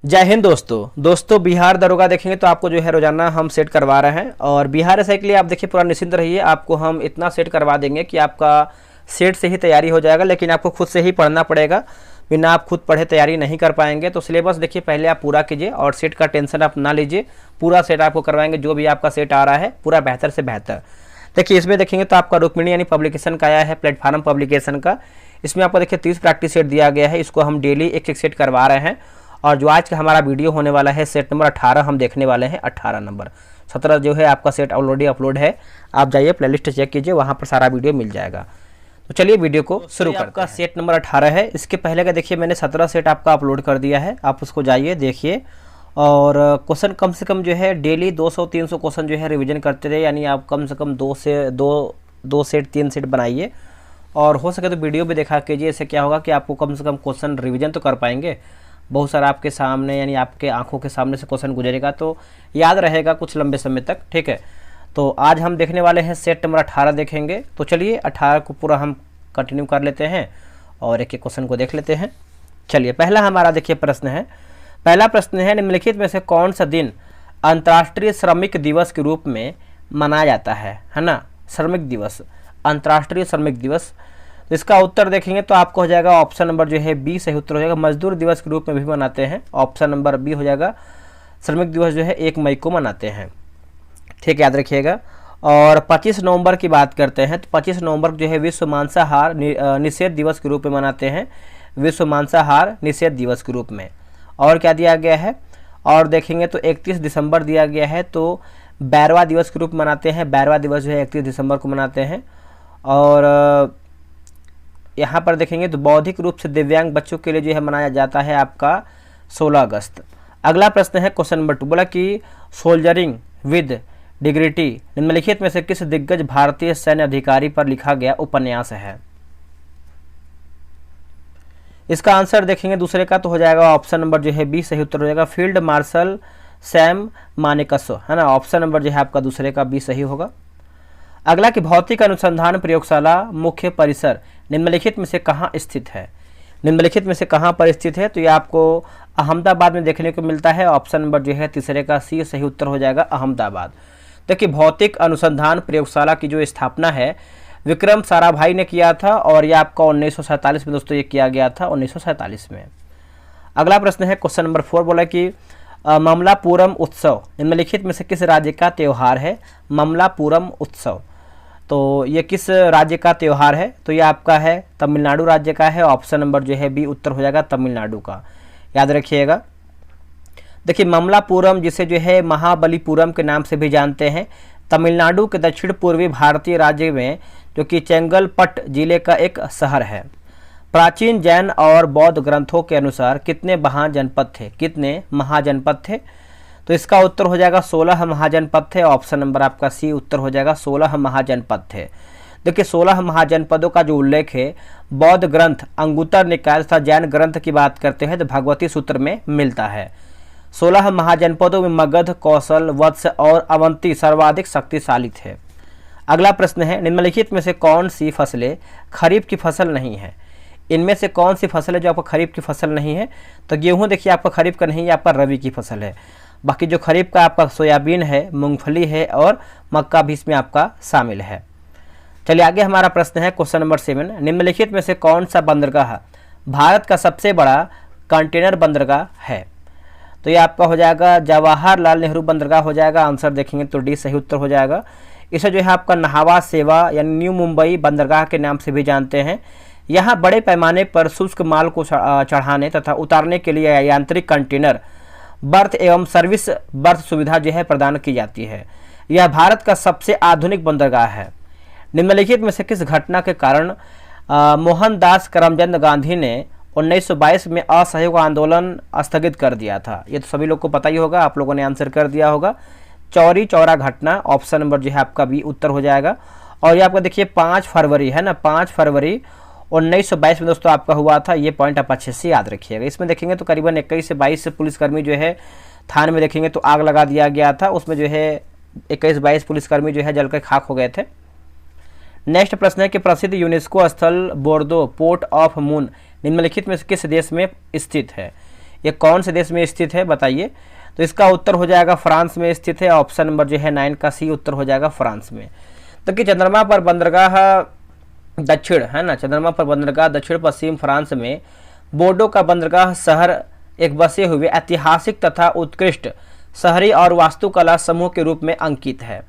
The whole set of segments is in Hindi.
जय हिंद दोस्तों बिहार दरोगा देखेंगे तो आपको जो है रोजाना हम सेट करवा रहे हैं। और बिहार एसआई के लिए आप देखिए पूरा निश्चिंत रहिए, आपको हम इतना सेट करवा देंगे कि आपका सेट से ही तैयारी हो जाएगा। लेकिन आपको खुद से ही पढ़ना पड़ेगा, बिना आप खुद पढ़े तैयारी नहीं कर पाएंगे। तो सिलेबस देखिए पहले आप पूरा कीजिए और सेट का टेंशन आप ना लीजिए, पूरा सेट आपको करवाएंगे। जो भी आपका सेट आ रहा है पूरा बेहतर से बेहतर। देखिए इसमें देखेंगे तो आपका रुक्मिणी यानी पब्लिकेशन का आया है, प्लेटफार्म पब्लिकेशन का। इसमें आपको देखिए 30 प्रैक्टिस सेट दिया गया है, इसको हम डेली एक सेट करवा रहे हैं। और जो आज का हमारा वीडियो होने वाला है सेट नंबर 18 हम देखने वाले हैं। 18 नंबर 17 जो है आपका सेट ऑलरेडी अपलोड है, आप जाइए प्लेलिस्ट चेक कीजिए, वहाँ पर सारा वीडियो मिल जाएगा। तो चलिए वीडियो को शुरू करते हैं। आपका सेट नंबर 18 है। इसके पहले का देखिए मैंने 17 सेट आपका अपलोड कर दिया है, आप उसको जाइए देखिए। और क्वेश्चन कम से कम जो है डेली 200-300 क्वेश्चन जो है रिवीजन करते रहे, यानी आप कम से कम दो सेट 3 सेट बनाइए। और हो सके तो वीडियो भी देखा कीजिए, इससे क्या होगा कि आपको कम से कम क्वेश्चन रिवीजन तो कर पाएंगे। बहुत सारा आपके सामने यानी आपके आंखों के सामने से क्वेश्चन गुजरेगा तो याद रहेगा कुछ लंबे समय तक, ठीक है। तो आज हम देखने वाले हैं सेट नंबर 18 देखेंगे। तो चलिए 18 को पूरा हम कंटिन्यू कर लेते हैं और एक एक क्वेश्चन को देख लेते हैं। चलिए पहला हमारा देखिए प्रश्न है। पहला प्रश्न है, निम्नलिखित में से कौन सा दिन अंतर्राष्ट्रीय श्रमिक दिवस के रूप में मनाया जाता है ना। श्रमिक दिवस, अंतर्राष्ट्रीय श्रमिक दिवस। तो इसका उत्तर देखेंगे तो आपको हो जाएगा ऑप्शन नंबर जो है बी सही उत्तर हो जाएगा। मजदूर दिवस के रूप में भी मनाते हैं, ऑप्शन नंबर बी हो जाएगा। श्रमिक दिवस जो है 1 मई को मनाते हैं, ठीक है, याद रखिएगा। और 25 नवंबर की बात करते हैं तो 25 नवंबर जो है विश्व मांसाहार निषेध दिवस के रूप में मनाते हैं, विश्व मांसाहार निषेध दिवस के रूप में। और क्या दिया गया है, और देखेंगे तो 31 दिसंबर दिया गया है, तो बैरवा दिवस के रूप में मनाते हैं। बैरवा दिवस जो है 31 दिसंबर को मनाते हैं। और यहाँ पर देखेंगे तो बौद्धिक रूप से दिव्यांग बच्चों के लिए जो है मनाया जाता है आपका 16 अगस्त। अगला प्रश्न है क्वेश्चन नंबर 2, बोला कि सोल्जरिंग विद डिग्निटी निम्नलिखित में से किस दिग्गज भारतीय सैन्य अधिकारी पर लिखा गया उपन्यास है। इसका आंसर देखेंगे दूसरे का तो हो जाएगा ऑप्शन नंबर जो है बी सही उत्तर हो जाएगा। फील्ड मार्शल सैम मानेकशॉ, है ना। ऑप्शन नंबर जो है आपका दूसरे का बी सही होगा। अगला कि भौतिक अनुसंधान प्रयोगशाला मुख्य परिसर निम्नलिखित में से कहाँ स्थित है। निम्नलिखित में से कहाँ पर स्थित है, तो ये आपको अहमदाबाद में देखने को मिलता है। ऑप्शन नंबर जो है तीसरे का सी सही उत्तर हो जाएगा, अहमदाबाद। देखिए भौतिक अनुसंधान प्रयोगशाला की जो स्थापना है विक्रम साराभाई ने किया था, और यह आपका 1947 में दोस्तों ये किया गया था, 1947 में। अगला प्रश्न है क्वेश्चन नंबर 4, बोला कि ममलापुरम उत्सव निम्नलिखित में से किस राज्य का त्यौहार है। ममलापुरम उत्सव तो ये किस राज्य का त्यौहार है, तो ये आपका है तमिलनाडु राज्य का है। ऑप्शन नंबर जो है बी उत्तर हो जाएगा, तमिलनाडु का, याद रखिएगा। देखिए ममलापुरम जिसे जो है महाबलीपुरम के नाम से भी जानते हैं, तमिलनाडु के दक्षिण पूर्वी भारतीय राज्य में जो कि चेंगलपट्ट जिले का एक शहर है। प्राचीन जैन और बौद्ध ग्रंथों के अनुसार कितने महाजनपद थे, कितने महाजनपद थे, तो इसका उत्तर हो जाएगा 16 महाजनपद थे। ऑप्शन नंबर आपका सी उत्तर हो जाएगा, 16 महाजनपद थे। देखिए 16 महाजनपदों का जो उल्लेख है बौद्ध ग्रंथ अंगुत्तर निकाय तथा जैन ग्रंथ की बात करते हैं तो भगवती सूत्र में मिलता है। 16 महाजनपदों में मगध, कौशल, वत्स और अवंती सर्वाधिक शक्तिशाली थे। अगला प्रश्न है, निम्नलिखित में से कौन सी फसलें खरीफ की फसल नहीं है। इनमें से कौन सी फसल है जो आपका खरीफ की फसल नहीं है, तो गेहूं देखिए आपका खरीफ का नहीं है, आपका रबी की फसल है। बाकी जो खरीफ का आपका सोयाबीन है, मूंगफली है और मक्का भी इसमें आपका शामिल है। चलिए आगे हमारा प्रश्न है क्वेश्चन नंबर 7, निम्नलिखित में से कौन सा बंदरगाह भारत का सबसे बड़ा कंटेनर बंदरगाह है। तो ये आपका हो जाएगा जवाहरलाल नेहरू बंदरगाह हो जाएगा। आंसर देखेंगे तो डी सही उत्तर हो जाएगा। इसे जो है आपका नहावा सेवा यानी न्यू मुंबई बंदरगाह के नाम से भी जानते हैं। यहाँ बड़े पैमाने पर शुष्क माल को चढ़ाने तथा उतारने के लिए यांत्रिक कंटेनर बर्थ एवं सर्विस बर्थ सुविधा जो है प्रदान की जाती है। यह भारत का सबसे आधुनिक बंदरगाह है। निम्नलिखित में से किस घटना के कारण मोहनदास करमचंद गांधी ने 1922 में असहयोग आंदोलन स्थगित कर दिया था। ये तो सभी लोग को पता ही होगा, आप लोगों ने आंसर कर दिया होगा। चौरी चौरा घटना, ऑप्शन नंबर जो है आपका बी उत्तर हो जाएगा। और ये आपका देखिए 5 फरवरी है ना, 5 फरवरी 1922 में दोस्तों आपका हुआ था। ये पॉइंट आप अच्छे से याद रखिएगा। इसमें देखेंगे तो करीबन 21 से 22 पुलिसकर्मी जो है थाने में देखेंगे तो आग लगा दिया गया था। उसमें जो है 21-22 पुलिसकर्मी जो है जलकर खाक हो गए थे। नेक्स्ट प्रश्न है कि प्रसिद्ध यूनेस्को स्थल बोर्दो पोर्ट ऑफ मून निम्नलिखित में किस देश में स्थित है। ये कौन से देश में स्थित है बताइए। तो इसका उत्तर हो जाएगा फ्रांस में स्थित है। ऑप्शन नंबर जो है 9 का सी उत्तर हो जाएगा फ्रांस में। तो कि चंद्रमा पर बंदरगाह दक्षिण है ना, चंद्रमा पर बंदरगाह दक्षिण पश्चिम फ्रांस में बोर्डो का बंदरगाह शहर एक बसे हुए ऐतिहासिक तथा उत्कृष्ट शहरी और वास्तुकला समूह के रूप में अंकित है।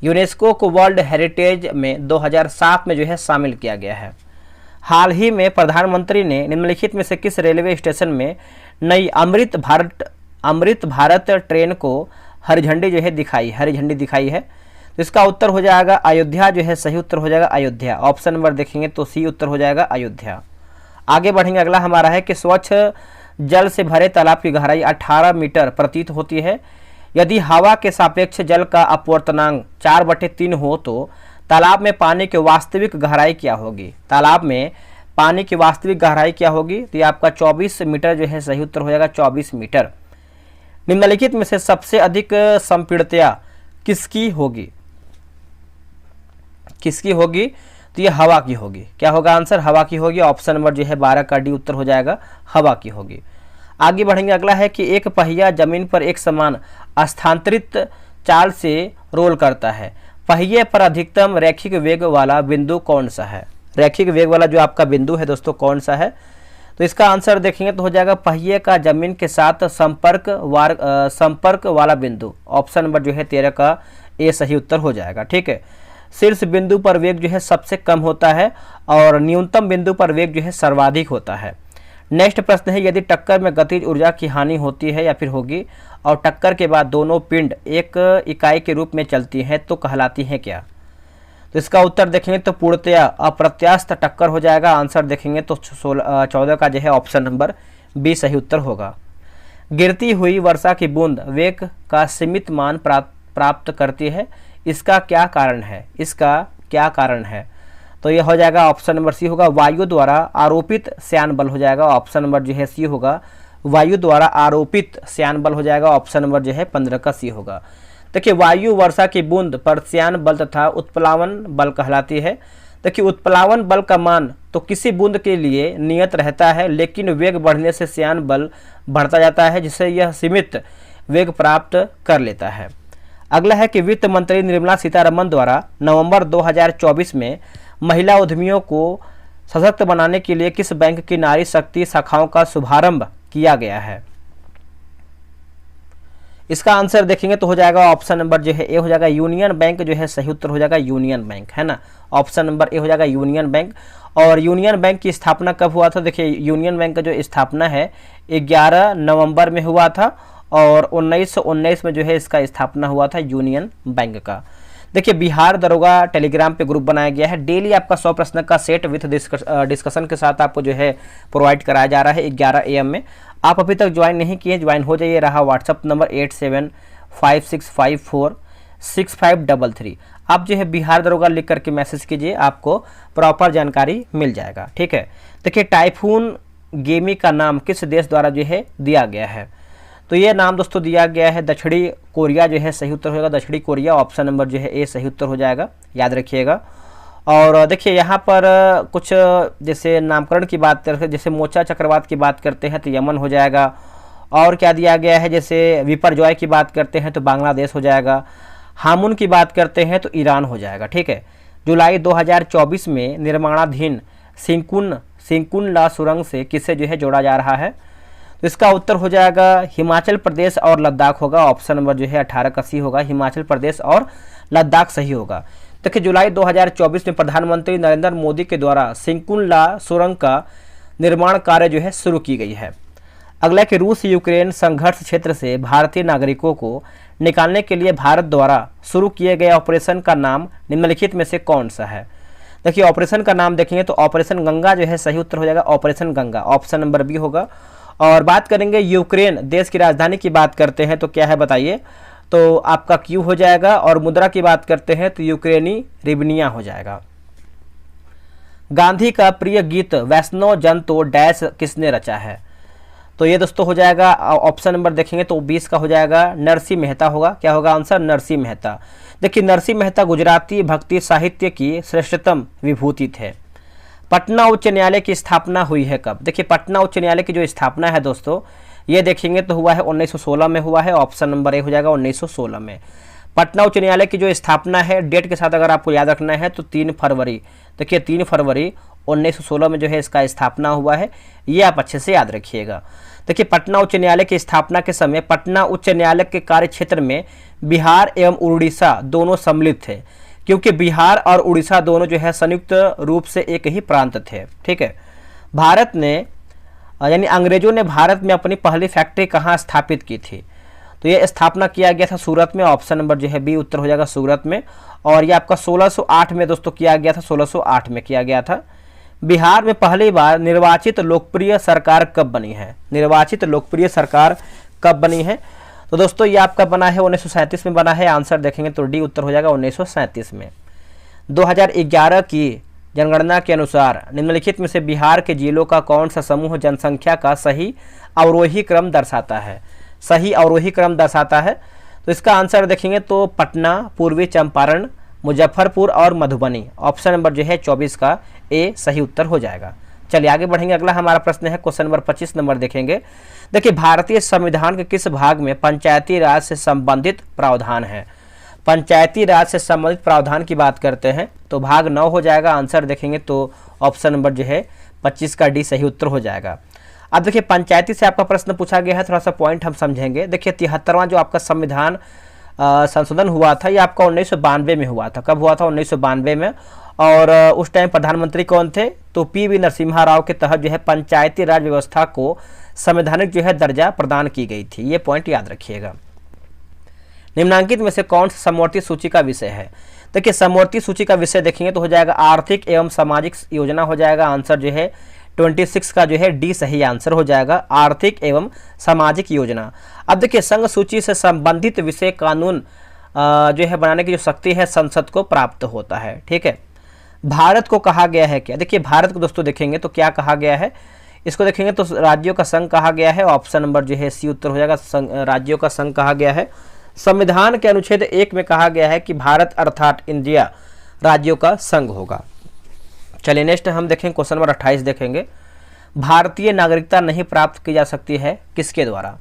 यूनेस्को को वर्ल्ड हेरिटेज में 2007 में जो है शामिल किया गया है। हाल ही में प्रधानमंत्री ने निम्नलिखित में से किस रेलवे स्टेशन में नई अमृत भारत ट्रेन को हरी झंडी जो है दिखाई है। तो इसका उत्तर हो जाएगा अयोध्या जो है सही उत्तर हो जाएगा अयोध्या। ऑप्शन नंबर देखेंगे तो सी उत्तर हो जाएगा अयोध्या। आगे बढ़ेंगे, अगला हमारा है कि स्वच्छ जल से भरे तालाब की गहराई 18 मीटर प्रतीत होती है। यदि हवा के सापेक्ष जल का अपवर्तनांक 4/3 हो तो तालाब में पानी की वास्तविक गहराई क्या होगी। तालाब में पानी की वास्तविक गहराई क्या होगी, तो ये आपका 24 मीटर जो है सही उत्तर हो जाएगा 24 मीटर। निम्नलिखित में से सबसे अधिक संपीड़ितता किसकी होगी, तो ये हवा की होगी। क्या होगा आंसर, हवा की होगी। ऑप्शन नंबर जो है 12 का डी उत्तर हो जाएगा हवा की होगी। आगे बढ़ेंगे, अगला है कि एक पहिया जमीन पर एक समान स्थानांतरित चाल से रोल करता है। पहिए पर अधिकतम रैखिक वेग वाला बिंदु कौन सा है। रैखिक वेग वाला जो आपका बिंदु है दोस्तों कौन सा है, तो इसका आंसर देखेंगे तो हो जाएगा पहिए का जमीन के साथ संपर्क वाला बिंदु। ऑप्शन नंबर जो है 13 का ए सही उत्तर हो जाएगा। ठीक है, शीर्ष बिंदु पर वेग जो है सबसे कम होता है और न्यूनतम बिंदु पर वेग जो है सर्वाधिक होता है। नेक्स्ट प्रश्न है, यदि टक्कर में गतिज ऊर्जा की हानि होती है या फिर होगी और टक्कर के बाद दोनों पिंड एक इकाई के रूप में चलती हैं तो कहलाती हैं क्या। तो इसका उत्तर देखेंगे तो पूर्णतया अप्रत्यास्थ टक्कर हो जाएगा। आंसर देखेंगे तो 14 का जो है ऑप्शन नंबर बी सही उत्तर होगा। गिरती हुई वर्षा की बूंद वेग का सीमित मान प्राप्त करती है, इसका क्या कारण है, तो यह हो जाएगा ऑप्शन नंबर सी होगा वायु द्वारा आरोपित श्यान बल हो जाएगा। ऑप्शन नंबर जो है सी होगा वायु द्वारा आरोपित श्यान बल हो जाएगा। ऑप्शन नंबर जो है 15 का सी होगा। देखिए वायु वर्षा की बूंद पर श्यान बल तथा उत्प्लावन बल कहलाती है। देखिए उत्प्लावन बल का मान तो किसी बूंद के लिए नियत रहता है, लेकिन वेग बढ़ने से श्यान बल बढ़ता जाता है, जिससे यह सीमित वेग प्राप्त कर लेता है। अगला है कि वित्त मंत्री निर्मला सीतारमण द्वारा नवंबर 2024 में महिला उद्यमियों को सशक्त बनाने के लिए किस बैंक की नारी शक्ति शाखाओं का शुभारंभ किया गया है। इसका आंसर देखेंगे तो हो जाएगा ऑप्शन नंबर जो है ए हो जाएगा यूनियन बैंक जो है सही उत्तर हो जाएगा यूनियन बैंक, है ना। ऑप्शन नंबर ए हो जाएगा यूनियन बैंक। और यूनियन बैंक की स्थापना कब हुआ था, देखिए यूनियन बैंक का जो स्थापना है 11 नवंबर में हुआ था और 1919 में जो है इसका स्थापना हुआ था यूनियन बैंक का। देखिए बिहार दरोगा टेलीग्राम पे ग्रुप बनाया गया है। डेली आपका 100 प्रश्न का सेट विथ डिस्कशन के साथ आपको जो है प्रोवाइड कराया जा रहा है 11 AM में। आप अभी तक ज्वाइन नहीं किए, ज्वाइन हो जाइए। रहा व्हाट्सअप नंबर 8756546533। आप जो है बिहार दरोगा लिख करके मैसेज कीजिए, आपको प्रॉपर जानकारी मिल जाएगा। ठीक है, देखिए टाइफून गेमी का नाम किस देश द्वारा जो है दिया गया है, तो ये नाम दोस्तों दिया गया है दक्षिणी कोरिया जो है सही उत्तर होगा दक्षिणी कोरिया। ऑप्शन नंबर जो है ए सही उत्तर हो जाएगा, याद रखिएगा। और देखिए यहाँ पर कुछ जैसे नामकरण की बात करते हैं, जैसे मोचा चक्रवात की बात करते हैं तो यमन हो जाएगा। और क्या दिया गया है, जैसे विपरजॉय की बात करते हैं तो बांग्लादेश हो जाएगा। हामुन की बात करते हैं तो ईरान हो जाएगा। ठीक है, जुलाई 2024 में निर्माणाधीन सिंकुनला सुरंग से किसे जो है जोड़ा जा रहा है, तो इसका उत्तर हो जाएगा हिमाचल प्रदेश और लद्दाख होगा। ऑप्शन नंबर जो है 18 का सी होगा, हिमाचल प्रदेश और लद्दाख सही होगा। देखिए जुलाई 2024 में प्रधानमंत्री नरेंद्र मोदी के द्वारा सिंकुनला सुरंग का निर्माण कार्य जो है शुरू की गई है। अगला कि रूस यूक्रेन संघर्ष क्षेत्र से भारतीय नागरिकों को निकालने के लिए भारत द्वारा शुरू किए गए ऑपरेशन का नाम निम्नलिखित में से कौन सा है। देखिए ऑपरेशन का नाम देखेंगे तो ऑपरेशन गंगा जो है सही उत्तर हो जाएगा, operation Ganga. Option number B होगा। और बात करेंगे यूक्रेन देश की राजधानी की बात करते हैं तो क्या है बताइए, तो आपका क्यू हो जाएगा। और मुद्रा की बात करते हैं तो यूक्रेनी रिबनिया हो जाएगा। गांधी का प्रिय गीत वैष्णव जन तो डैश किसने रचा है, तो ये दोस्तों हो जाएगा ऑप्शन नंबर देखेंगे तो 20 का हो जाएगा नरसिंह मेहता होगा। क्या होगा आंसर, नरसिंह मेहता। देखिए नरसिंह मेहता गुजराती भक्ति साहित्य की श्रेष्ठतम विभूति थे। पटना उच्च न्यायालय की स्थापना हुई है कब, देखिए पटना उच्च न्यायालय की जो स्थापना है दोस्तों ये देखेंगे तो हुआ है 1916 में हुआ है, ऑप्शन नंबर ए हो जाएगा 1916 में। पटना उच्च न्यायालय की जो स्थापना है डेट के साथ अगर आपको याद रखना है तो 3 फरवरी, देखिए 3 फरवरी 1916 में जो है इसका स्थापना हुआ है, ये आप अच्छे से याद रखिएगा। देखिए पटना उच्च न्यायालय की स्थापना के समय पटना उच्च न्यायालय के कार्य क्षेत्र में बिहार एवं उड़ीसा दोनों सम्मिलित थे, क्योंकि बिहार और उड़ीसा दोनों जो है संयुक्त रूप से एक ही प्रांत थे। ठीक है, भारत ने यानी अंग्रेजों ने भारत में अपनी पहली फैक्ट्री कहाँ स्थापित की थी? तो ये स्थापना किया गया था सूरत में, ऑप्शन नंबर जो है बी उत्तर हो जाएगा सूरत में। और ये आपका 1608 में दोस्तों किया गया था, 1608 में किया गया था। बिहार में पहली बार निर्वाचित लोकप्रिय सरकार कब बनी है? निर्वाचित लोकप्रिय सरकार कब बनी है? तो दोस्तों ये आपका बना है 1937 में बना है, आंसर देखेंगे तो डी उत्तर हो जाएगा 1937 में। 2011 की जनगणना के अनुसार निम्नलिखित में से बिहार के जिलों का कौन सा समूह जनसंख्या का सही अवरोही क्रम दर्शाता है? सही अवरोही क्रम दर्शाता है, तो इसका आंसर देखेंगे तो पटना, पूर्वी चंपारण, मुजफ्फरपुर और मधुबनी, ऑप्शन नंबर जो है 24 का ए सही उत्तर हो जाएगा। चलिए आगे बढ़ेंगे। अगला हमारा प्रश्न है क्वेश्चन नंबर 25 नंबर देखेंगे। देखिए भारतीय संविधान के किस भाग में पंचायती राज से संबंधित प्रावधान है? पंचायती राज से संबंधित प्रावधान की बात करते हैं तो भाग 9 हो जाएगा, आंसर देखेंगे तो ऑप्शन नंबर जो है 25 का डी सही उत्तर हो जाएगा। अब देखिए पंचायती से आपका प्रश्न पूछा गया है, थोड़ा सा पॉइंट हम समझेंगे। देखिए 73वां जो आपका संविधान संशोधन हुआ था ये आपका 1992 में हुआ था। कब हुआ था? 1992 में। और उस टाइम प्रधानमंत्री कौन थे? तो पी.वी. नरसिम्हा राव के तहत जो है पंचायती राज व्यवस्था को संवैधानिक जो है दर्जा प्रदान की गई थी, ये पॉइंट याद रखिएगा। निम्नांकित में से कौन सा समवर्ती सूची का विषय है? देखिए समवर्ती सूची का विषय देखेंगे तो हो जाएगा आर्थिक एवं सामाजिक योजना हो जाएगा, आंसर जो है 26 का जो है डी सही आंसर हो जाएगा, आर्थिक एवं सामाजिक योजना। अब देखिए संघ सूची से संबंधित विषय कानून जो है बनाने की जो शक्ति है संसद को प्राप्त होता है। ठीक है, भारत को कहा गया है क्या? देखिए भारत को दोस्तों देखेंगे तो क्या कहा गया है, इसको देखेंगे तो राज्यों का संघ कहा गया है, ऑप्शन नंबर जो है सी उत्तर हो जाएगा, राज्यों का संघ कहा गया है। संविधान के अनुच्छेद 1 में कहा गया है कि भारत अर्थात इंडिया राज्यों का संघ होगा। चलिए नेक्स्ट हम देखेंगे क्वेश्चन नंबर 28 देखेंगे। भारतीय नागरिकता नहीं प्राप्त की जा सकती है किसके द्वारा?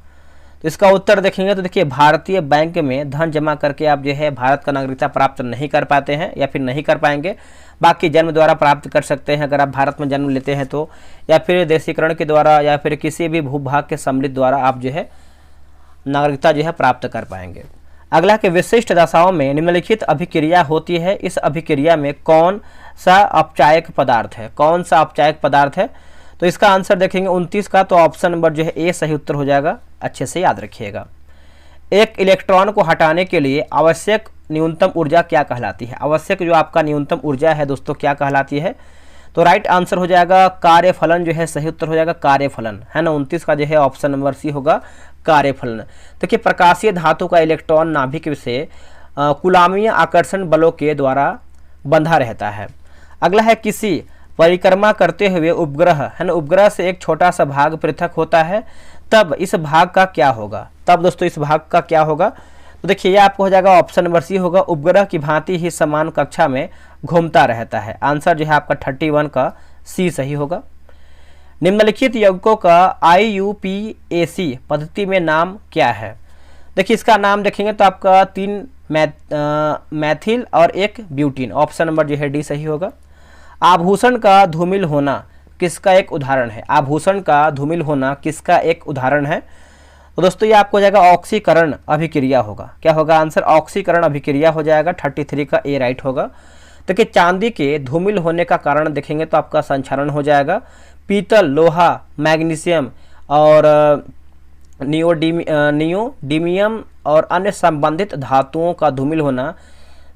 तो इसका उत्तर देखेंगे तो देखिए भारतीय बैंक में धन जमा करके आप जो है भारत का नागरिकता प्राप्त नहीं कर पाते हैं या फिर नहीं कर पाएंगे। बाकी जन्म द्वारा प्राप्त कर सकते हैं अगर आप भारत में जन्म लेते हैं तो, या फिर देशीकरण के द्वारा या फिर किसी भी भूभाग के सम्मिलित द्वारा आप जो है नागरिकता जो है प्राप्त कर पाएंगे। अगला के विशिष्ट दशाओं में निम्नलिखित अभिक्रिया होती है, इस अभिक्रिया में कौन सा अपचायक पदार्थ है? कौन सा अपचायक पदार्थ है? तो इसका आंसर देखेंगे 29 का, तो ऑप्शन नंबर जो है ए सही उत्तर हो जाएगा, अच्छे से याद रखिएगा। एक इलेक्ट्रॉन को हटाने के लिए आवश्यक न्यूनतम ऊर्जा क्या कहलाती है? आवश्यक जो आपका न्यूनतम ऊर्जा है दोस्तों क्या कहलाती है? तो राइट आंसर हो जाएगा कार्यफलन जो है सही उत्तर हो जाएगा, कार्यफलन है ना। 29 का जो है ऑप्शन नंबर सी होगा, कार्यफलन। देखिए प्रकाशीय धातु का इलेक्ट्रॉन नाभिक से कुलामीय आकर्षण बलों के द्वारा बंधा रहता है। अगला है किसी परिक्रमा करते हुए उपग्रह है ना, उपग्रह से एक छोटा सा भाग पृथक होता है, तब इस भाग का क्या होगा? तब दोस्तों इस भाग का क्या होगा? तो देखिए ये आपको हो जाएगा ऑप्शन नंबर सी होगा, उपग्रह की भांति ही समान कक्षा में घूमता रहता है, आंसर जो है आपका 31 का सी सही होगा। निम्नलिखित यौगिकों का IUPAC पद्धति में नाम क्या है? देखिए इसका नाम देखेंगे तो आपका 3 मैथिल और 1 ब्यूटीन, ऑप्शन नंबर जो है डी सही होगा। आभूषण का धूमिल होना किसका एक उदाहरण है? आभूषण का धूमिल होना किसका एक उदाहरण है? तो दोस्तों ये आपको हो जाएगा ऑक्सीकरण अभिक्रिया होगा। क्या होगा आंसर? ऑक्सीकरण अभिक्रिया हो जाएगा, 33 का ए राइट होगा। देखिए चांदी के धूमिल होने का कारण देखेंगे तो आपका संक्षारण हो जाएगा। पीतल, लोहा, मैग्नीशियम और नियोडीमियम और अन्य संबंधित धातुओं का धूमिल होना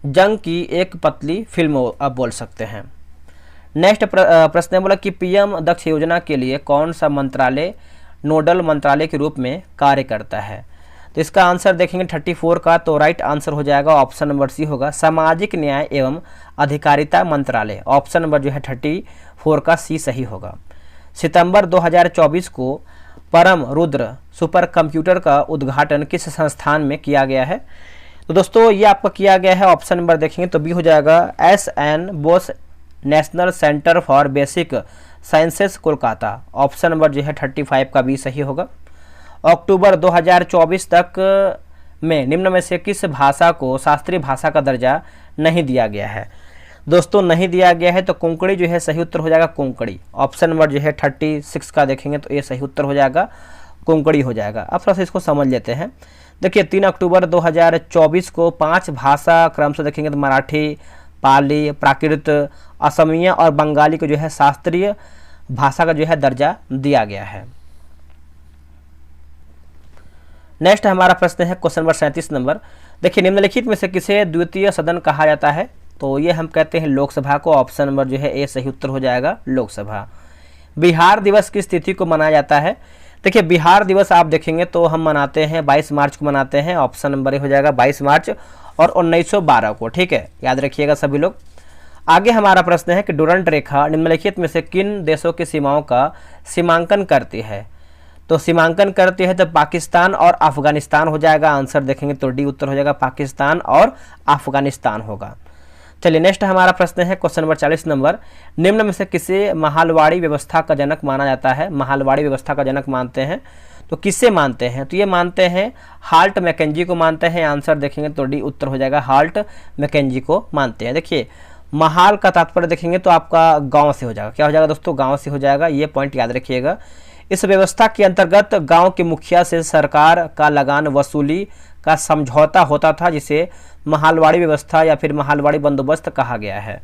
जंग की एक पतली फिल्म आप बोल सकते हैं। नेक्स्ट प्रश्न है बोला कि पीएम दक्ष योजना के लिए कौन सा मंत्रालय नोडल मंत्रालय के रूप में कार्य करता है? तो इसका आंसर देखेंगे 34 का, तो राइट आंसर हो जाएगा ऑप्शन नंबर सी होगा, सामाजिक न्याय एवं अधिकारिता मंत्रालय, ऑप्शन नंबर जो है 34 का सी सही होगा। सितंबर 2024 को परम रुद्र सुपर कंप्यूटर का उद्घाटन किस संस्थान में किया गया है? तो दोस्तों ये आपका किया गया है, ऑप्शन नंबर देखेंगे तो बी हो जाएगा, SN Bose national centre for basic sciences Kolkata, option number जो है 35 का बी सही होगा। अक्टूबर 2024 तक में निम्न में से किस भाषा को शास्त्रीय भाषा का दर्जा नहीं दिया गया है? दोस्तों नहीं दिया गया है तो कोंकणी जो है सही उत्तर हो जाएगा, कोंकणी। ऑप्शन नंबर जो है 36 का देखेंगे तो ये सही उत्तर हो जाएगा, कोंकणी हो जाएगा। अब थोड़ा सा इसको समझ लेते हैं। देखिए 3 अक्टूबर 2024 को 5 भाषा क्रम से देखेंगे तो मराठी, पाली, प्राकृत, असमिया और बंगाली को जो है शास्त्रीय भाषा का जो है दर्जा दिया गया है। नेक्स्ट हमारा प्रश्न है क्वेश्चन नंबर 37 नंबर। देखिए निम्नलिखित में से किसे द्वितीय सदन कहा जाता है? तो ये हम कहते हैं लोकसभा को। ऑप्शन नंबर जो है ए सही उत्तर हो जाएगा, लोकसभा। बिहार दिवस किस तिथि को मनाया जाता है? देखिए बिहार दिवस आप देखेंगे तो हम मनाते हैं 22 मार्च को मनाते हैं। ऑप्शन नंबर ए हो जाएगा 22 मार्च और 1912 को, ठीक है, याद रखिएगा सभी लोग। आगे हमारा प्रश्न है कि डुरंट रेखा निम्नलिखित में से किन देशों की सीमाओं का सीमांकन करती है? तो सीमांकन करती है तो पाकिस्तान और अफगानिस्तान हो जाएगा। आंसर देखेंगे तो डी उत्तर हो जाएगा, पाकिस्तान और अफगानिस्तान होगा। चलिए नेक्स्ट हमारा प्रश्न है क्वेश्चन नंबर 40 नंबर। निम्न में से किसे महालवाड़ी व्यवस्था का जनक माना जाता है? महालवाड़ी व्यवस्था का जनक मानते हैं तो किससे मानते हैं? तो ये मानते हैं हाल्ट मैकेंजी को मानते हैं। आंसर देखेंगे तो डी उत्तर हो जाएगा, हाल्ट मैकेंजी को मानते हैं। देखिए महाल का तात्पर्य देखेंगे तो आपका गांव से हो जाएगा। क्या हो जाएगा दोस्तों? गांव से हो जाएगा। ये पॉइंट याद रखिएगा। इस व्यवस्था के अंतर्गत गांव के मुखिया से सरकार का लगान वसूली का समझौता होता था, जिसे महालवाड़ी व्यवस्था या फिर महालवाड़ी बंदोबस्त कहा गया है।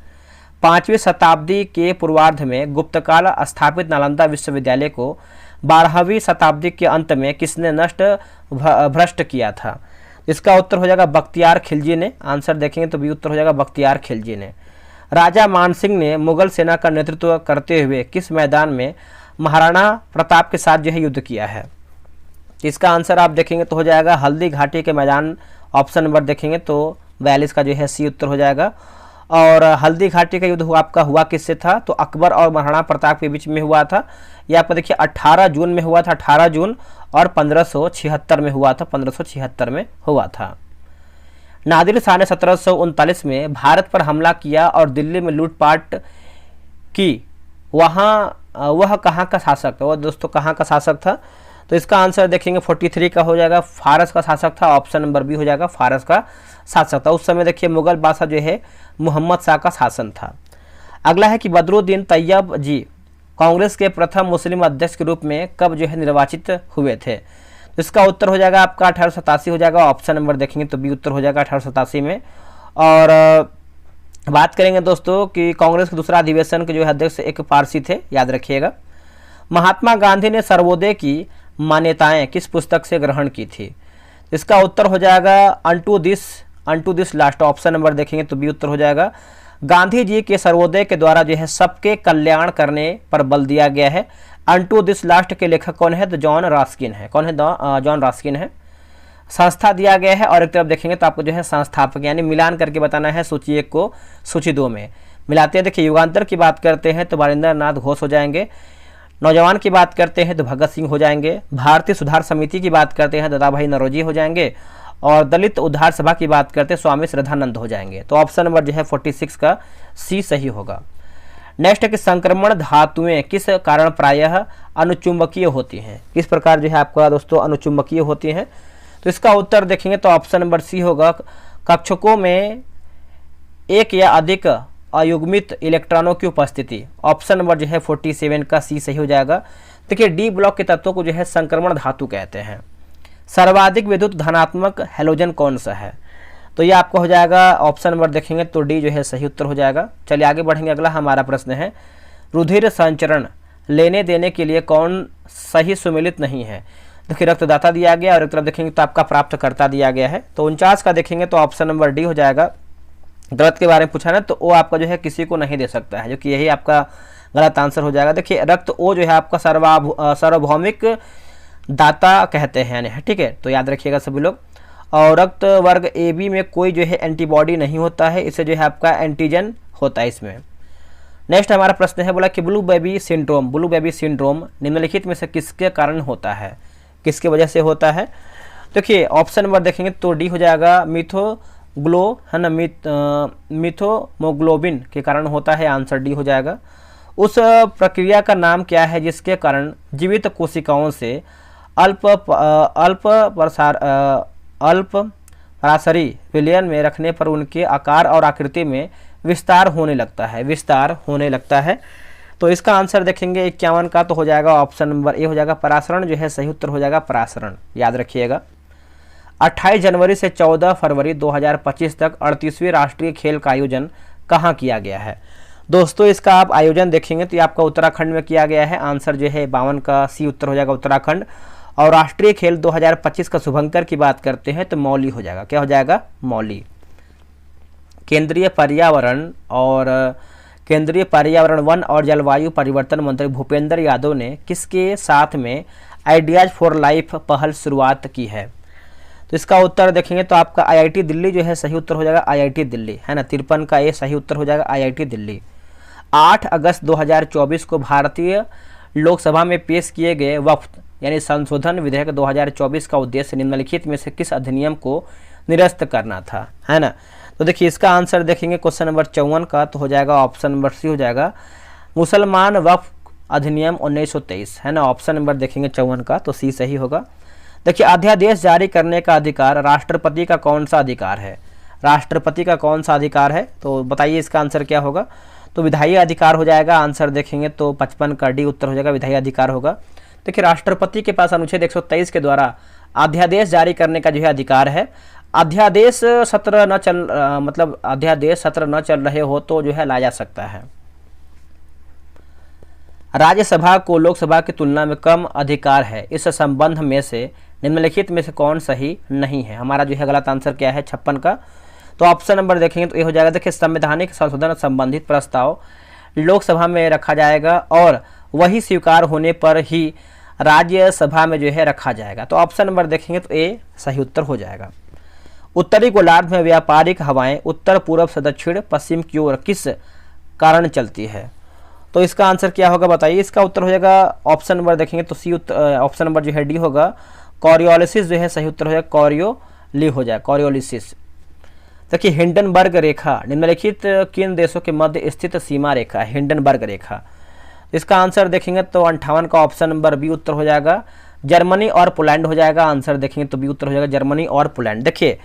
5वीं शताब्दी के पूर्वार्ध में गुप्तकाल स्थापित नालंदा विश्वविद्यालय को 12वीं शताब्दी के अंत में किसने नष्ट भ्रष्ट किया था? इसका उत्तर हो जाएगा बख्तियार खिलजी ने। आंसर देखेंगे तो बी उत्तर हो जाएगा, बख्तियार खिलजी ने। राजा मानसिंह ने मुगल सेना का नेतृत्व करते हुए किस मैदान में महाराणा प्रताप के साथ जो है युद्ध किया है? इसका आंसर आप देखेंगे तो हो जाएगा हल्दी घाटी के मैदान। ऑप्शन नंबर देखेंगे तो 42 का जो है सी उत्तर हो जाएगा। और हल्दी घाटी का युद्ध आपका हुआ किससे था? तो अकबर और महाराणा प्रताप के बीच में हुआ था। ये आपका देखिए 18 जून में हुआ था, 18 जून, और 1576 में हुआ था, 1576 में हुआ था। नादिर शाह ने 1739 में भारत पर हमला किया और दिल्ली में लूटपाट की। वह कहाँ का शासक था? वह दोस्तों कहाँ का शासक था? तो इसका आंसर देखेंगे 43 का हो जाएगा, फारस का शासक था। ऑप्शन नंबर बी हो जाएगा, फारस का शासक था। उस समय देखिए मुगल बादशाह जो है मोहम्मद शाह का शासन था। अगला है कि बदरुद्दीन तैयब जी कांग्रेस के प्रथम मुस्लिम अध्यक्ष के रूप में कब जो है निर्वाचित हुए थे? तो इसका उत्तर हो जाएगा आपका 1887 हो जाएगा। ऑप्शन नंबर देखेंगे तो बी उत्तर हो जाएगा 1887 में। और बात करेंगे दोस्तों कि कांग्रेस के दूसरा अधिवेशन के जो है अध्यक्ष एक पारसी थे, याद रखिएगा। महात्मा गांधी ने सर्वोदय की मान्यताएं किस पुस्तक से ग्रहण की थी? इसका उत्तर हो जाएगा unto this last. Option number देखेंगे तो बी उत्तर हो जाएगा। गांधी जी के सर्वोदय के द्वारा जो है सबके कल्याण करने पर बल दिया गया है। अनटू दिस लास्ट के लेखक कौन है? तो जॉन रस्किन है। कौन है? जॉन रस्किन है। संस्था दिया गया है और एक तरफ देखेंगे तो आपको जो है संस्थापक, यानी मिलान करके बताना है सूची 1 को सूची 2 में मिलाते हैं। देखिए युगांतर की बात करते हैं तो बारिंदर नाथ घोष हो जाएंगे। नौजवान की बात करते हैं तो भगत सिंह हो जाएंगे। भारतीय सुधार समिति की बात करते हैं दादा भाई नौरोजी हो जाएंगे। और दलित उद्धार सभा की बात करते हैं स्वामी श्रद्धानंद हो जाएंगे। तो ऑप्शन नंबर जो है 46 का सी सही होगा। नेक्स्ट है कि संक्रमण धातुएं किस कारण प्रायः अनुचुंबकीय होती हैं? किस प्रकार जो है आपका दोस्तों अनुचुंबकीय होती हैं? तो इसका उत्तर देखेंगे तो ऑप्शन नंबर सी होगा, कक्षकों में एक या अधिक अयुग्मित इलेक्ट्रॉनों की उपस्थिति। ऑप्शन नंबर जो है 47 का सी सही हो जाएगा। देखिए डी ब्लॉक के तत्वों को जो है संक्रमण धातु कहते हैं। सर्वाधिक विद्युत धनात्मक हैलोजन कौन सा है? तो ये आपका हो जाएगा ऑप्शन नंबर देखेंगे तो डी जो है सही उत्तर हो जाएगा। चलिए आगे बढ़ेंगे। अगला हमारा प्रश्न है रुधिर संचरण लेने देने के लिए कौन सही सुमेलित नहीं है? देखिए रक्तदाता दिया गया और एक तरफ देखेंगे तो आपका प्राप्तकर्ता दिया गया है। तो 49 का देखेंगे तो ऑप्शन नंबर डी हो जाएगा। गलत के बारे में पूछा ना तो वो आपका जो है किसी को नहीं दे सकता है, जो कि यही आपका गलत आंसर हो जाएगा। देखिए रक्त ओ जो है आपका सार्वभौमिक दाता कहते हैं, ठीक है, तो याद रखिएगा सभी लोग। और रक्त वर्ग ए बी में कोई जो है एंटीबॉडी नहीं होता है, इसे जो है आपका एंटीजन होता है इसमें। नेक्स्ट हमारा प्रश्न है बोला कि ब्लू बेबी सिंड्रोम निम्नलिखित में से किसके कारण होता है? किसके वजह से होता है? देखिए ऑप्शन नंबर देखेंगे तो डी हो जाएगा मिथोमोग्लोबिन के कारण होता है। आंसर डी हो जाएगा। उस प्रक्रिया का नाम क्या है जिसके कारण जीवित कोशिकाओं से अल्प परासरी विलयन में रखने पर उनके आकार और आकृति में विस्तार होने लगता है। तो इसका आंसर देखेंगे 51 का तो हो जाएगा ऑप्शन नंबर ए हो जाएगा, परासरण जो है सही उत्तर हो जाएगा परासरण, याद रखिएगा। 28 जनवरी से 14 फरवरी 2025 तक 38वें राष्ट्रीय खेल का आयोजन कहाँ किया गया है? दोस्तों इसका आप आयोजन देखेंगे तो ये आपका उत्तराखंड में किया गया है। आंसर जो है 52 का सी उत्तर हो जाएगा उत्तराखंड। और राष्ट्रीय खेल 2025 का शुभंकर की बात करते हैं तो मौली हो जाएगा, क्या हो जाएगा? मौली। केंद्रीय पर्यावरण वन और जलवायु परिवर्तन मंत्री भूपेंद्र यादव ने किसके साथ में आइडियाज फॉर लाइफ पहल शुरुआत की है? तो इसका उत्तर देखेंगे तो आपका आईआईटी दिल्ली जो है सही उत्तर हो जाएगा आईआईटी दिल्ली, है ना। 53 का ये सही उत्तर हो जाएगा आईआईटी दिल्ली। 8 अगस्त 2024 को भारतीय लोकसभा में पेश किए गए वक्फ यानी संशोधन विधेयक 2024 का उद्देश्य निम्नलिखित में से किस अधिनियम को निरस्त करना था, है ना। तो देखिए इसका आंसर देखेंगे क्वेश्चन नंबर 54 का तो हो जाएगा ऑप्शन नंबर सी हो जाएगा मुसलमान वक्फ अधिनियम 1923, है ना। ऑप्शन नंबर देखेंगे 54 का तो सी सही होगा। देखिए अध्यादेश जारी करने का अधिकार राष्ट्रपति का कौन सा अधिकार है? राष्ट्रपति का कौन सा अधिकार है तो बताइए इसका आंसर क्या होगा? तो विधायी अधिकार हो जाएगा। आंसर देखेंगे तो 55 का डी उत्तर हो जाएगा, विधायी अधिकार होगा। देखिए राष्ट्रपति के पास अनुच्छेद 123 के द्वारा अध्यादेश जारी करने का जो है अधिकार है। अध्यादेश सत्र न चल रहे हो तो जो है लाया जा सकता है। राज्यसभा को लोकसभा की तुलना में कम अधिकार है, इस संबंध में से निम्नलिखित में से कौन सही नहीं है? हमारा जो है गलत आंसर क्या है 56 का। तो ऑप्शन नंबर देखेंगे तो ये हो जाएगा। देखिए संवैधानिक संशोधन संबंधित प्रस्ताव लोकसभा में रखा जाएगा और वही स्वीकार होने पर ही राज्यसभा में जो है रखा जाएगा। तो ऑप्शन नंबर देखेंगे तो ए सही उत्तर हो जाएगा। उत्तरी गोलार्ध में व्यापारिक हवाएं उत्तर पूर्व से दक्षिण पश्चिम की ओर किस कारण चलती है? तो इसका आंसर क्या होगा बताइए? इसका उत्तर हो जाएगा ऑप्शन नंबर देखेंगे तो सी ऑप्शन नंबर जो है डी होगा, कॉरियोलिसिस जो है सही उत्तर हो जाएगा, कॉरियोली हो जाएगा, कॉरियोलिसिस। देखिए हिंडनबर्ग रेखा निम्नलिखित किन देशों के मध्य स्थित सीमा रेखा है? हिंडनबर्ग रेखा। इसका आंसर देखेंगे तो 58 का ऑप्शन नंबर बी उत्तर हो जाएगा, जर्मनी और पोलैंड हो जाएगा। आंसर देखेंगे तो बी उत्तर हो जाएगा, जर्मनी और पोलैंड। देखिए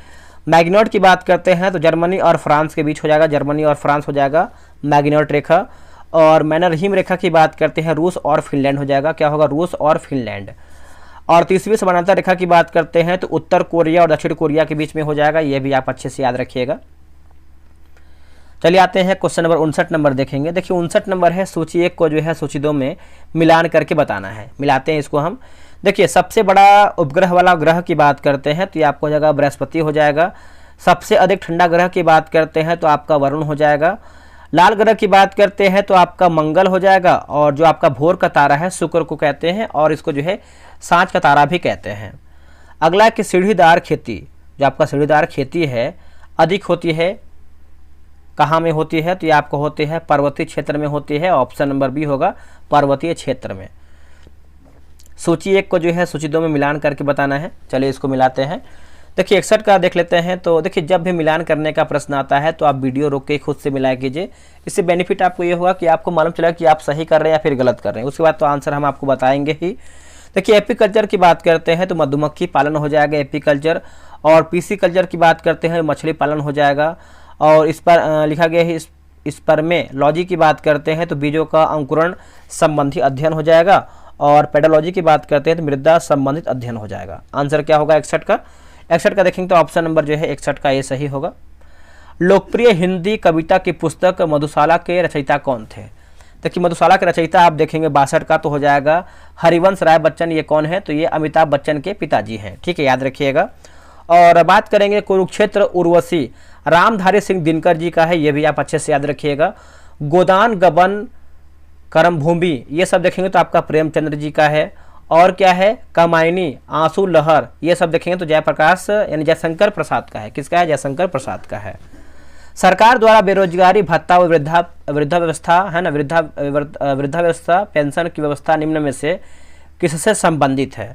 मैग्नोट की बात करते हैं तो जर्मनी और फ्रांस के बीच हो जाएगा, जर्मनी और फ्रांस हो जाएगा मैग्नोट रेखा। और मैनरहीम रेखा की बात करते हैं रूस और फिनलैंड हो जाएगा, क्या होगा? रूस और फिनलैंड। और तीसरी समानांतर रेखा की बात करते हैं तो उत्तर कोरिया और दक्षिण कोरिया के बीच में हो जाएगा, यह भी आप अच्छे से याद रखिएगा। चलिए आते हैं क्वेश्चन नंबर 59 नंबर देखेंगे। देखिए 59 नंबर है सूची 1 को जो है सूची 2 में मिलान करके बताना है। मिलाते हैं इसको हम। देखिए सबसे बड़ा उपग्रह वाला ग्रह की बात करते हैं तो ये आपको हो जाएगा बृहस्पति हो जाएगा। सबसे अधिक ठंडा ग्रह की बात करते हैं तो आपका वरुण हो जाएगा। लाल ग्रह की बात करते हैं तो आपका मंगल हो जाएगा। और जो आपका भोर का तारा है शुक्र को कहते हैं और इसको जो है सांझ का तारा भी कहते हैं। अगला कि सीढ़ीदार खेती, जो आपका सीढ़ीदार खेती है अधिक होती है कहाँ में होती है? तो ये आपको होती है पर्वतीय क्षेत्र में होती है। ऑप्शन नंबर बी होगा पर्वतीय क्षेत्र में। सूची 1 को जो है सूची 2 में मिलान करके बताना है। चलिए इसको मिलाते हैं। देखिए 61 का देख लेते हैं। तो देखिए जब भी मिलान करने का प्रश्न आता है तो आप वीडियो रोक के खुद से मिलाया कीजिए। इससे बेनिफिट आपको ये होगा कि आपको मालूम चला कि आप सही कर रहे हैं या फिर गलत कर रहे हैं। उसके बाद तो आंसर हम आपको बताएंगे ही। देखिए एपीकल्चर की बात करते हैं तो मधुमक्खी पालन हो जाएगा एपीकल्चर। और पीसी कल्चर की बात करते हैं मछली पालन हो जाएगा। और इस पर लिखा गया है इस पर में लॉजी की बात करते हैं तो बीजों का अंकुरण संबंधी अध्ययन हो जाएगा। और पेडोलॉजी की बात करते हैं तो मृदा संबंधित अध्ययन हो जाएगा। आंसर क्या होगा 61 का? 61 का देखेंगे तो ऑप्शन नंबर जो है 61 का ये सही होगा। लोकप्रिय हिंदी कविता की पुस्तक मधुशाला के रचयिता कौन थे? देखिए मधुशाला के रचयिता आप देखेंगे 62 का तो हो जाएगा हरिवंश राय बच्चन। ये कौन है? तो ये अमिताभ बच्चन के पिताजी हैं, ठीक है, याद रखिएगा। और बात करेंगे कुरुक्षेत्र उर्वशी रामधारी सिंह दिनकर जी का है, ये भी आप अच्छे से याद रखिएगा। गोदान गबन करमभूमि ये सब देखेंगे तो आपका प्रेमचंद्र जी का है। और क्या है? कामायनी आंसू लहर ये सब देखेंगे तो जयप्रकाश यानी जयशंकर प्रसाद का है। किसका है? जयशंकर प्रसाद का है। सरकार द्वारा बेरोजगारी भत्ता व वृद्धावस्था है ना वृद्धावस्था पेंशन की व्यवस्था निम्न में से किससे संबंधित है?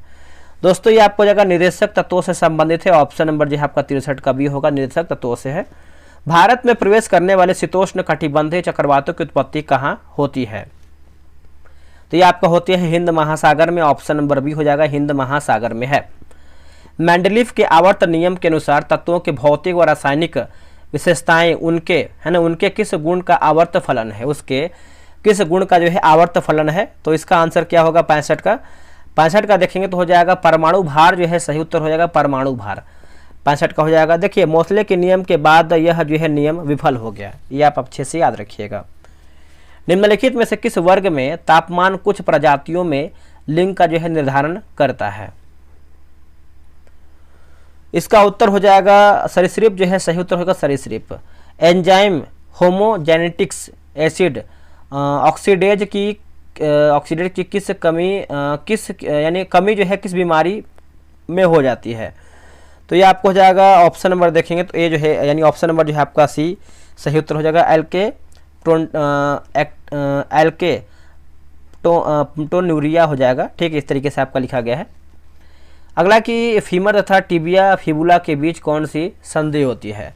दोस्तों ये आपको जगह निदेशक तत्वों से संबंधित है। ऑप्शन नंबर जो है आपका 63 का भी होगा, निदेशक तत्वों से है। भारत में प्रवेश करने वाले शीतोष्ण कटिबंधीय चक्रवातों की उत्पत्ति कहाँ होती है? तो ये आपका होती है हिंद महासागर में, ऑप्शन नंबर बी हो जाएगा, हिंद महासागर में है। मेंडलीफ के आवर्त नियम के अनुसार तत्वों के भौतिक व रासायनिक विशेषताएं उनके, है ना, उनके किस गुण का आवर्त फलन है, उसके किस गुण का जो है आवर्त फलन है। तो इसका आंसर क्या होगा 65 का। 65 का देखेंगे तो हो जाएगा परमाणु भार जो है सही उत्तर हो जाएगा, परमाणु भार 65 का हो जाएगा। देखिए मोसले के नियम के बाद यह जो है नियम विफल हो गया, ये आप अच्छे से याद रखिएगा। निम्नलिखित में से किस वर्ग में तापमान कुछ प्रजातियों में लिंग का जो है निर्धारण करता है। इसका उत्तर हो जाएगा सरीसृप जो है सही उत्तर होगा सरीसृप। एंजाइम होमोजेनेटिक्स एसिड ऑक्सीडेज की किस कमी यानी कमी जो है किस बीमारी में हो जाती है। तो ये आपको हो जाएगा ऑप्शन नंबर देखेंगे तो ये जो है यानी ऑप्शन नंबर जो है आपका सी सही उत्तर हो जाएगा। एल्केटोन्यूरिया हो जाएगा, ठीक है, इस तरीके से आपका लिखा गया है। अगला कि फीमर तथा टिबिया फिबुला के बीच कौन सी संधि होती है।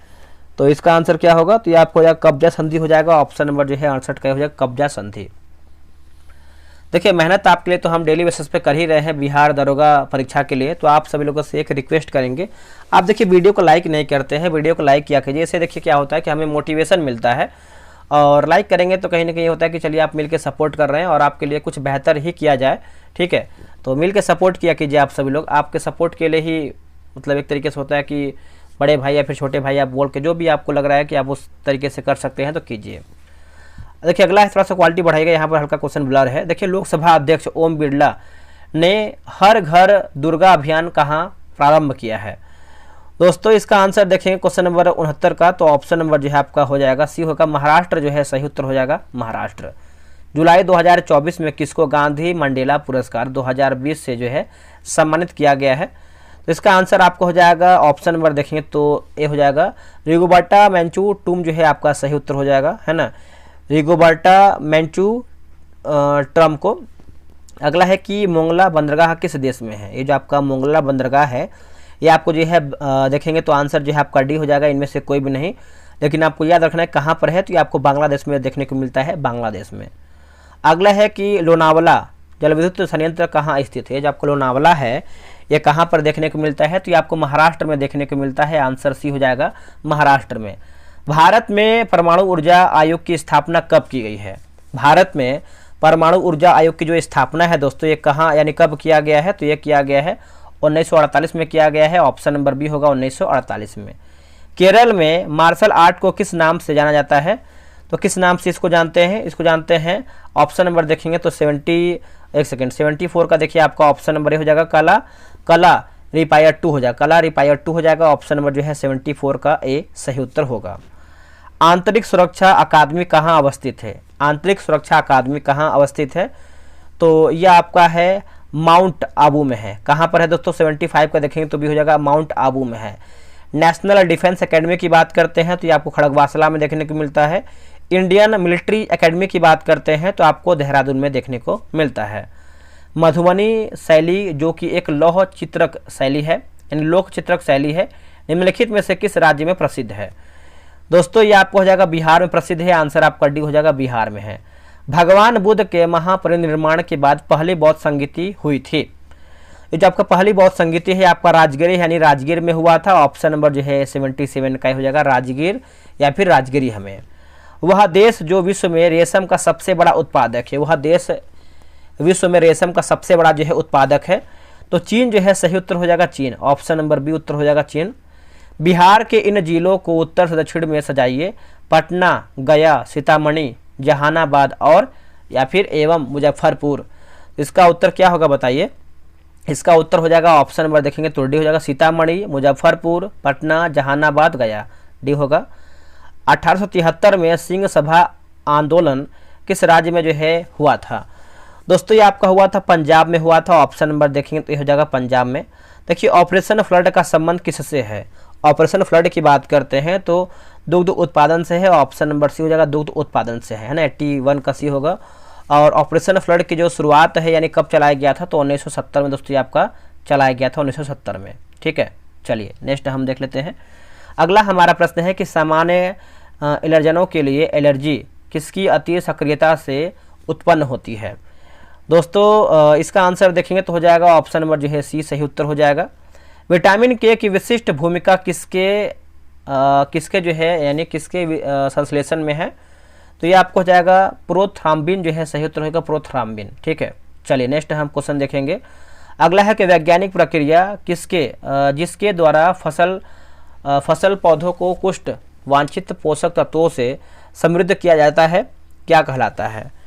तो इसका आंसर क्या होगा, तो ये आपको हो जाएगा कब्जा संधि हो जाएगा, ऑप्शन नंबर जो है 68 का हो जाएगा कब्जा संधि। देखिए मेहनत आपके लिए तो हम डेली बेसिस पे कर ही रहे हैं बिहार दरोगा परीक्षा के लिए, तो आप सभी लोगों से एक रिक्वेस्ट करेंगे, आप देखिए वीडियो को लाइक नहीं करते हैं, वीडियो को लाइक किया कीजिए। इससे देखिए क्या होता है कि हमें मोटिवेशन मिलता है, और लाइक करेंगे तो कहीं ना कहीं होता है कि चलिए आप मिलकर सपोर्ट कर रहे हैं और आपके लिए कुछ बेहतर ही किया जाए, ठीक है। तो मिलकर सपोर्ट किया कीजिए आप सभी लोग, आपके सपोर्ट के लिए ही मतलब एक तरीके से होता है कि बड़े भाई या फिर छोटे भाई आप बोल के जो भी आपको लग रहा है कि आप उस तरीके से कर सकते हैं तो कीजिए। देखिए अगला है, थोड़ा सा क्वालिटी बढ़ाएगा, यहाँ पर हल्का क्वेश्चन ब्लर है। देखिए लोकसभा अध्यक्ष ओम बिरला ने हर घर दुर्गा अभियान कहाँ प्रारंभ किया है। दोस्तों इसका आंसर देखेंगे क्वेश्चन नंबर 69 का, तो ऑप्शन नंबर जो है आपका हो जाएगा सी होगा, महाराष्ट्र जो है सही उत्तर हो जाएगा महाराष्ट्र। जुलाई 2024 में किसको गांधी मंडेला पुरस्कार 2020 से जो है सम्मानित किया गया है। तो इसका आंसर आपको हो जाएगा ऑप्शन नंबर देखेंगे तो ए हो जाएगा, रिगोबर्टा मेंचू टूम जो है आपका सही उत्तर हो जाएगा, है ना, रिगोबर्टा मेंचू ट्रम को। अगला है कि मोंगला बंदरगाह किस देश में है। ये जो आपका मोंगला बंदरगाह है ये आपको जो है देखेंगे तो आंसर जो है आपका डी हो जाएगा, इनमें से कोई भी नहीं, लेकिन आपको याद रखना है कहाँ पर है, तो ये आपको बांग्लादेश में देखने को मिलता है, बांग्लादेश में। अगला है कि लोनावला जलविद्युत संयंत्र कहाँ स्थित है। जो आपको लोनावला है ये कहाँ पर देखने को मिलता है, तो ये आपको महाराष्ट्र में देखने को मिलता है, आंसर सी हो जाएगा महाराष्ट्र में। भारत में परमाणु ऊर्जा आयोग की स्थापना कब की गई है। भारत में परमाणु ऊर्जा आयोग की जो स्थापना है दोस्तों ये कहाँ यानी कब किया गया है, तो ये किया गया है 1948 में किया गया है, ऑप्शन नंबर बी होगा 1948 में। केरल में मार्शल आर्ट को किस नाम से जाना जाता है, तो किस नाम से इसको जानते हैं, इसको जानते हैं ऑप्शन नंबर देखेंगे तो 74 का देखिए आपका ऑप्शन नंबर हो जाएगा कला रिपायर 2 हो जाएगा, कला रिपायर 2 हो जाएगा, ऑप्शन नंबर जो है 74 का ए सही उत्तर होगा। आंतरिक सुरक्षा अकादमी कहाँ अवस्थित है। आंतरिक सुरक्षा अकादमी कहाँ अवस्थित है, तो यह आपका है माउंट आबू में है। कहाँ पर है दोस्तों 75 का देखेंगे तो भी हो जाएगा माउंट आबू में है। नेशनल डिफेंस एकेडमी की बात करते हैं तो ये आपको खड़गवासला में देखने को मिलता है। इंडियन मिलिट्री एकेडमी की बात करते हैं तो आपको देहरादून में देखने को मिलता है। मधुबनी शैली जो कि एक लौह चित्रक शैली है यानी लोक चित्रक शैली है, निम्नलिखित में से किस राज्य में प्रसिद्ध है। दोस्तों ये आपको हो जाएगा बिहार में प्रसिद्ध है, आंसर आपका डी हो जाएगा बिहार में है। भगवान बुद्ध के महापरिनिर्वाण के बाद पहली बौद्ध संगीति हुई थी। ये जो आपका पहली बौद्ध संगीति है आपका राजगिर यानी राजगीर में हुआ था, ऑप्शन नंबर जो है 77 का हो जाएगा राजगीर या फिर राजगिरी हमें। वह देश जो विश्व में रेशम का सबसे बड़ा उत्पादक है, वह देश विश्व में रेशम का सबसे बड़ा जो है उत्पादक है, तो चीन जो है सही उत्तर हो जाएगा चीन, ऑप्शन नंबर बी उत्तर हो जाएगा चीन। बिहार के इन जिलों को उत्तर से दक्षिण में सजाइए, पटना, गया, सीतामढ़ी, जहानाबाद और या फिर एवं मुजफ्फरपुर। इसका उत्तर क्या होगा बताइए। इसका उत्तर हो जाएगा ऑप्शन नंबर देखेंगे तो डी हो जाएगा सीतामढ़ी, मुजफ्फरपुर, पटना, जहानाबाद, गया, डी होगा। 1873 में सिंह सभा आंदोलन किस राज्य में जो है हुआ था। दोस्तों ये आपका हुआ था पंजाब में हुआ था, ऑप्शन नंबर देखेंगे तो ये हो जाएगा पंजाब में। देखिए ऑपरेशन फ्लड का संबंध किससे है। ऑपरेशन फ्लड की बात करते हैं तो दुग्ध उत्पादन से है, ऑप्शन नंबर सी हो जाएगा दुग्ध उत्पादन से है ना, 81 का सी होगा। और ऑपरेशन फ्लड की जो शुरुआत है यानी कब चलाया गया था, तो 1970 में दोस्तों ये आपका चलाया गया था 1970 में, ठीक है। चलिए नेक्स्ट हम देख लेते हैं। अगला हमारा प्रश्न है कि सामान्य एलर्जनों के लिए एलर्जी किसकी अति सक्रियता से उत्पन्न होती है। दोस्तों इसका आंसर देखेंगे तो हो जाएगा ऑप्शन नंबर जो है सी सही उत्तर हो जाएगा। विटामिन के की विशिष्ट भूमिका किसके जो है यानी किसके संश्लेषण में है, तो ये आपको हो जाएगा प्रोथ्राम्बिन जो है सही उत्तर होगा, प्रोथ्राम्बिन। ठीक है, चलिए नेक्स्ट हम क्वेश्चन देखेंगे। अगला है कि वैज्ञानिक प्रक्रिया जिसके द्वारा फसल पौधों को कुछ वांछित पोषक तत्वों से समृद्ध किया जाता है, क्या कहलाता है।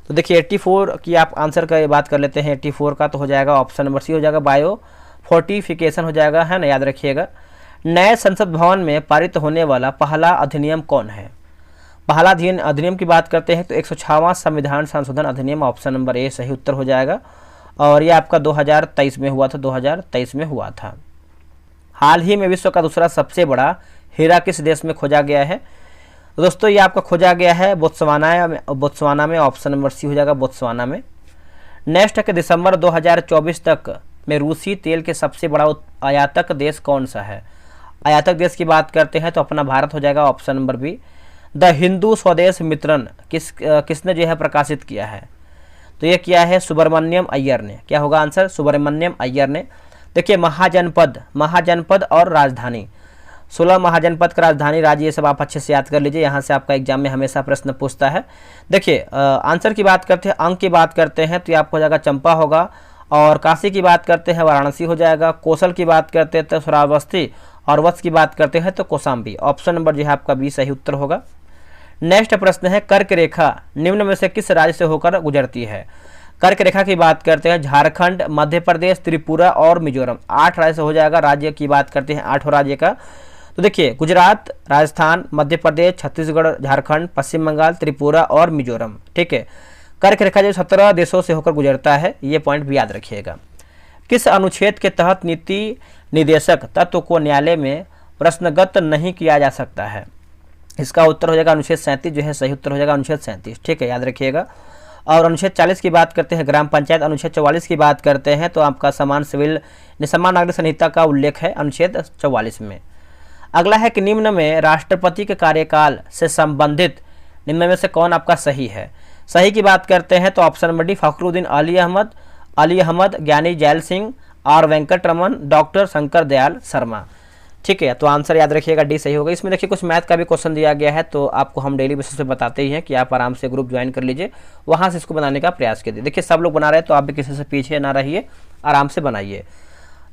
तो देखिए 84 की आप आंसर का बात कर लेते हैं। 84 का तो हो जाएगा ऑप्शन नंबर सी हो जाएगा, बायो फोर्टिफिकेशन हो जाएगा, है ना, याद रखिएगा। नए संसद भवन में पारित होने वाला पहला अधिनियम कौन है। पहला अधिनियम की बात करते हैं तो 106वां संविधान संशोधन अधिनियम, ऑप्शन नंबर ए सही उत्तर हो जाएगा। और ये आपका 2023 में हुआ था, 2023 में हुआ था। हाल ही में विश्व का दूसरा सबसे बड़ा हीरा किस देश में खोजा गया है। तो दोस्तों ये आपका खोजा गया है बोत्सवाना में, ऑप्शन नंबर सी हो जाएगा, बोत्सवाना में। नेक्स्ट है कि दिसंबर 2024 तक में रूसी तेल के सबसे बड़ा आयातक देश कौन सा है। आयातक देश की बात करते हैं तो अपना भारत हो जाएगा, option number B. The Hindu Swadesamitran किसने जो है प्रकाशित किया है, तो ये किया है सुब्रमण्यम अय्यर ने। क्या होगा आंसर, सुब्रमण्यम अय्यर ने। देखिए महाजनपद और राजधानी, 16 महाजनपद का राजधानी राज्य, ये सब आप अच्छे से याद कर लीजिए, यहाँ से आपका एग्जाम में हमेशा प्रश्न पूछता है। देखिए आंसर की बात करते हैं, अंक की बात करते हैं तो ये आपको हो जाएगा चंपा होगा, और काशी की बात करते हैं वाराणसी हो जाएगा, कौशल की बात करते हैं तो श्रावस्ती, और वत्स की बात करते हैं तो कौशाम्बी। ऑप्शन नंबर जो है आपका बी सही उत्तर होगा। नेक्स्ट प्रश्न है कर्क रेखा निम्न में से किस राज्य से होकर गुजरती है। कर्क रेखा की बात करते हैं झारखंड, मध्य प्रदेश, त्रिपुरा और मिजोरम, 8 राज्य से हो जाएगा। राज्य की बात करते हैं 8 राज्य का, तो देखिए गुजरात, राजस्थान, मध्य प्रदेश, छत्तीसगढ़, झारखंड, पश्चिम बंगाल, त्रिपुरा और मिजोरम। ठीक है, कर्क रेखा जो 17 देशों से होकर गुजरता है, ये पॉइंट भी याद रखिएगा। किस अनुच्छेद के तहत नीति निदेशक तत्व को न्यायालय में प्रश्नगत नहीं किया जा सकता है। इसका उत्तर हो जाएगा अनुच्छेद 37 जो है सही उत्तर हो जाएगा, अनुच्छेद 37। ठीक है, याद रखिएगा। और अनुच्छेद 40 की बात करते हैं ग्राम पंचायत, अनुच्छेद 44 की बात करते हैं तो आपका समान नागरिक संहिता का उल्लेख है अनुच्छेद 44 में। अगला है कि निम्न में राष्ट्रपति के कार्यकाल से संबंधित निम्न में से कौन आपका सही है। सही की बात करते हैं तो option number D Fakhruddin Ali Ahmed, Giani Zail Singh, R Venkataraman, doctor Shankar Dayal Sharma. ठीक है, तो आंसर याद रखिएगा डी सही होगा। इसमें देखिए कुछ मैथ का भी क्वेश्चन दिया गया है, तो आपको हम डेली बेसिस पे बताते ही हैं कि आप आराम से ग्रुप ज्वाइन कर लीजिए, वहां से इसको बनाने का प्रयास कीजिए। देखिए सब लोग बना रहे हैं तो आप भी किसी से पीछे ना रहिए, आराम से बनाइए।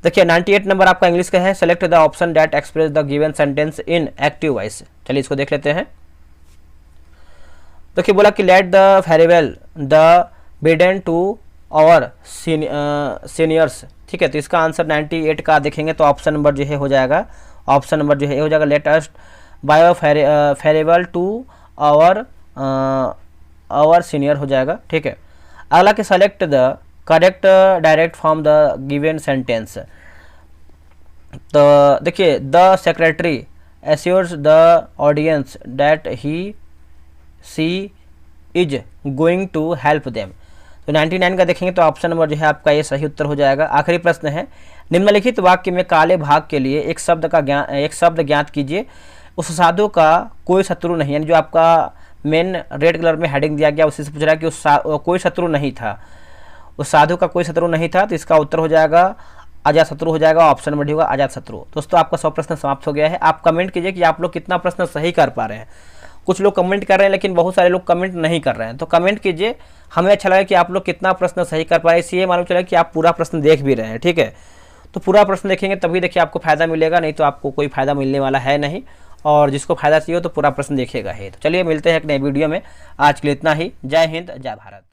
देखिए 98 नंबर आपका इंग्लिश का है, select the option that express the given sentence in active voice. चलिए इसको देख लेते हैं। देखिए बोला कि let the farewell the bidden to our seniors. ठीक है, तो इसका आंसर 98 का देखेंगे तो ऑप्शन नंबर जो है हो जाएगा, ऑप्शन नंबर जो है हो जाएगा let us bid farewell to our senior हो जाएगा। ठीक है, अगला कि select the correct direct from the given sentence. तो देखिए the secretary assures the audience that he she is going to help them. तो 99 का देखेंगे तो ऑप्शन नंबर जो है आपका ये सही उत्तर हो जाएगा। आखिरी प्रश्न है निम्नलिखित वाक्य में काले भाग के लिए एक शब्द ज्ञात कीजिए। उस साधु का कोई शत्रु नहीं, यानी जो आपका मेन रेड कलर में हेडिंग दिया गया उसी से पूछ रहा है कि कोई शत्रु नहीं था, उस साधु का कोई शत्रु नहीं था, तो इसका उत्तर हो जाएगा अजात शत्रु हो जाएगा, ऑप्शन नंबर डी होगा अजात शत्रु। दोस्तों आपका 100 प्रश्न समाप्त हो गया है। आप कमेंट कीजिए कि आप लोग कितना प्रश्न सही कर पा रहे हैं। कुछ लोग कमेंट कर रहे हैं लेकिन बहुत सारे लोग कमेंट नहीं कर रहे हैं, तो कमेंट कीजिए। हमें अच्छा लगा कि आप लोग कितना प्रश्न सही कर पा रहे हैं, इसलिए मालूम चला कि आप पूरा प्रश्न देख भी रहे हैं। ठीक है, तो पूरा प्रश्न देखेंगे तभी देखिए आपको फायदा मिलेगा, नहीं तो आपको कोई फायदा मिलने वाला है नहीं। और जिसको फायदा चाहिए तो पूरा प्रश्न देखेगा ही। तो चलिए मिलते हैं एक नए वीडियो में, आज के लिए इतना ही। जय हिंद, जय भारत।